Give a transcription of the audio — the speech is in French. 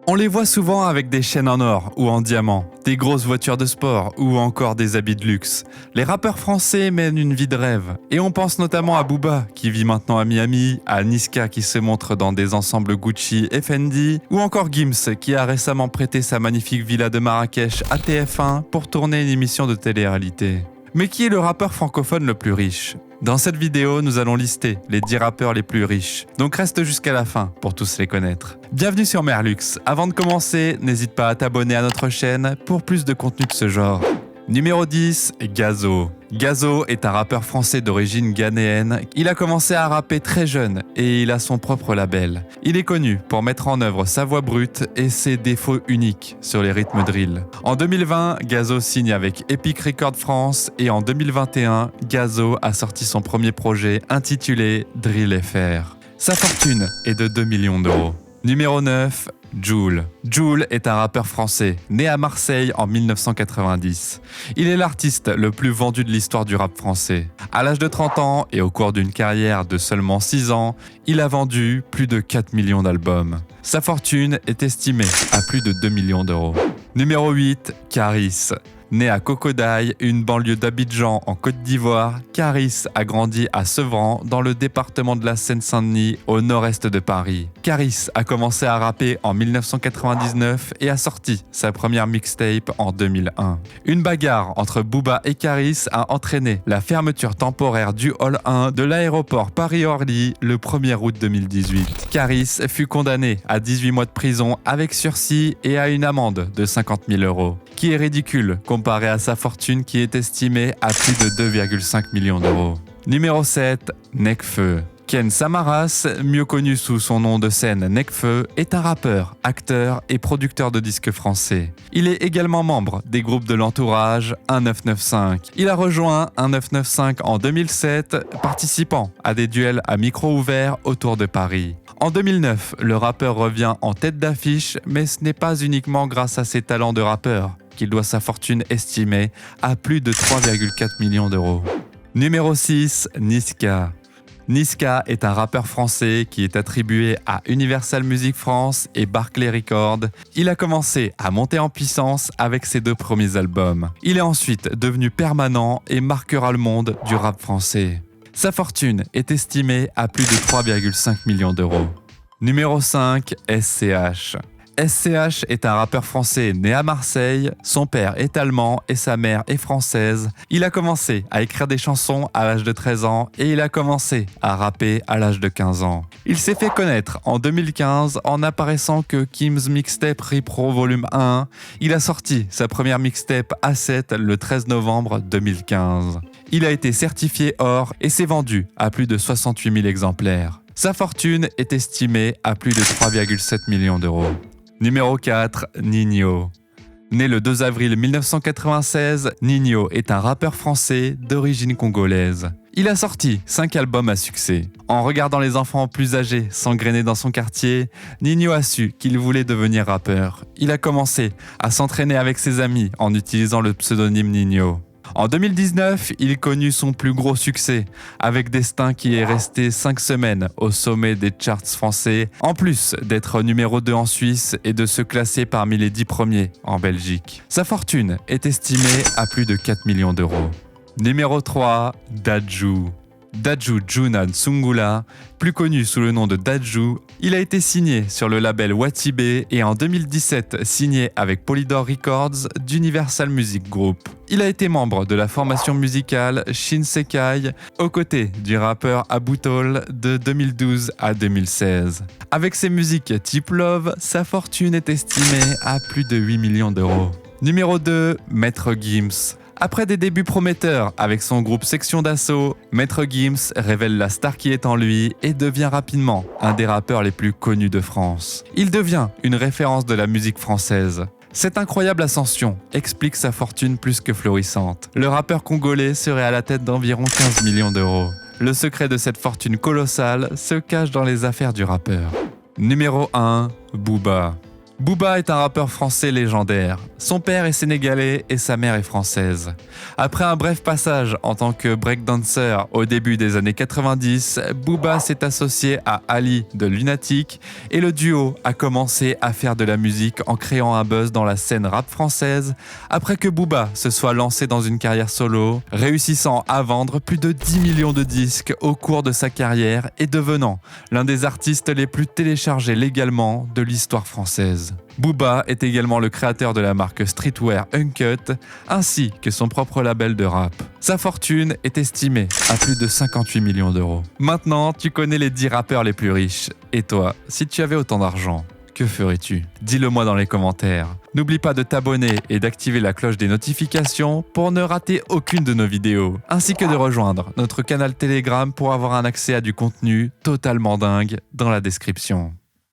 On les voit souvent avec des chaînes en or ou en diamant, des grosses voitures de sport ou encore des habits de luxe. Les rappeurs français mènent une vie de rêve. Et on pense notamment à Booba qui vit maintenant à Miami, à Niska qui se montre dans des ensembles Gucci et Fendi, ou encore Gims qui a récemment prêté sa magnifique villa de Marrakech à TF1 pour tourner une émission de télé-réalité. Mais qui est le rappeur francophone le plus riche ? Dans cette vidéo, nous allons lister les 10 rappeurs les plus riches. Donc reste jusqu'à la fin pour tous les connaître. Bienvenue sur Merlux. Avant de commencer, n'hésite pas à t'abonner à notre chaîne pour plus de contenu de ce genre. Numéro 10, Gazo. Gazo est un rappeur français d'origine ghanéenne. Il a commencé à rapper très jeune et il a son propre label. Il est connu pour mettre en œuvre sa voix brute et ses défauts uniques sur les rythmes drill. En 2020, Gazo signe avec Epic Records France et en 2021, Gazo a sorti son premier projet intitulé Drill FR. Sa fortune est de 2 millions d'euros. Numéro 9, Jul. Jul est un rappeur français, né à Marseille en 1990. Il est l'artiste le plus vendu de l'histoire du rap français. À l'âge de 30 ans et au cours d'une carrière de seulement 6 ans, il a vendu plus de 4 millions d'albums. Sa fortune est estimée à plus de 2 millions d'euros. Numéro 8, Caris. Né à Kokodaï, une banlieue d'Abidjan en Côte d'Ivoire, Caris a grandi à Sevran, dans le département de la Seine-Saint-Denis, au nord-est de Paris. Caris a commencé à rapper en 1999 et a sorti sa première mixtape en 2001. Une bagarre entre Booba et Caris a entraîné la fermeture temporaire du Hall 1 de l'aéroport Paris-Orly le 1er août 2018. Caris fut condamné à 18 mois de prison avec sursis et à une amende de 50 000 €, qui est ridicule comparé à sa fortune qui est estimée à plus de 2,5 millions d'euros. Numéro 7, Nekfeu. Ken Samaras, mieux connu sous son nom de scène Nekfeu, est un rappeur, acteur et producteur de disques français. Il est également membre des groupes de l'entourage 1995. Il a rejoint 1995 en 2007, participant à des duels à micro ouvert autour de Paris. En 2009, le rappeur revient en tête d'affiche, mais ce n'est pas uniquement grâce à ses talents de rappeur qu'il doit sa fortune estimée à plus de 3,4 millions d'euros. Numéro 6, Niska. Niska est un rappeur français qui est attribué à Universal Music France et Barclay Records. Il a commencé à monter en puissance avec ses 2 premiers albums. Il est ensuite devenu permanent et marquera le monde du rap français. Sa fortune est estimée à plus de 3,5 millions d'euros. Numéro 5, SCH. SCH est un rappeur français né à Marseille, son père est allemand et sa mère est française. Il a commencé à écrire des chansons à l'âge de 13 ans et il a commencé à rapper à l'âge de 15 ans. Il s'est fait connaître en 2015 en apparaissant que Kim's Mixtape Repro Volume 1. Il a sorti sa première mixtape A7 le 13 novembre 2015. Il a été certifié or et s'est vendu à plus de 68 000 exemplaires. Sa fortune est estimée à plus de 3,7 millions d'euros. Numéro 4, Ninho. Né le 2 avril 1996, Ninho est un rappeur français d'origine congolaise. Il a sorti 5 albums à succès. En regardant les enfants plus âgés s'engrainer dans son quartier, Ninho a su qu'il voulait devenir rappeur. Il a commencé à s'entraîner avec ses amis en utilisant le pseudonyme Ninho. En 2019, il connut son plus gros succès avec Destin qui est resté 5 semaines au sommet des charts français, en plus d'être numéro 2 en Suisse et de se classer parmi les 10 premiers en Belgique. Sa fortune est estimée à plus de 4 millions d'euros. Numéro 3, Dadju. Dadju Juna Nsungula, plus connu sous le nom de Dadju, il a été signé sur le label Watibé et en 2017 signé avec Polydor Records d'Universal Music Group. Il a été membre de la formation musicale Shinsekai aux côtés du rappeur Abutol de 2012 à 2016. Avec ses musiques type Love, sa fortune est estimée à plus de 8 millions d'euros. Numéro 2, Maître Gims. Après des débuts prometteurs avec son groupe Section d'Assaut, Maître Gims révèle la star qui est en lui et devient rapidement un des rappeurs les plus connus de France. Il devient une référence de la musique française. Cette incroyable ascension explique sa fortune plus que florissante. Le rappeur congolais serait à la tête d'environ 15 millions d'euros. Le secret de cette fortune colossale se cache dans les affaires du rappeur. Numéro 1, Booba. Booba est un rappeur français légendaire. Son père est sénégalais et sa mère est française. Après un bref passage en tant que breakdancer au début des années 90, Booba s'est associé à Ali de Lunatic et le duo a commencé à faire de la musique en créant un buzz dans la scène rap française après que Booba se soit lancé dans une carrière solo, réussissant à vendre plus de 10 millions de disques au cours de sa carrière et devenant l'un des artistes les plus téléchargés légalement de l'histoire française. Booba est également le créateur de la marque streetwear Uncut, ainsi que son propre label de rap. Sa fortune est estimée à plus de 58 millions d'euros. Maintenant, tu connais les 10 rappeurs les plus riches. Et toi, si tu avais autant d'argent, que ferais-tu? Dis-le moi dans les commentaires. N'oublie pas de t'abonner et d'activer la cloche des notifications pour ne rater aucune de nos vidéos, ainsi que de rejoindre notre canal Telegram pour avoir un accès à du contenu totalement dingue dans la description.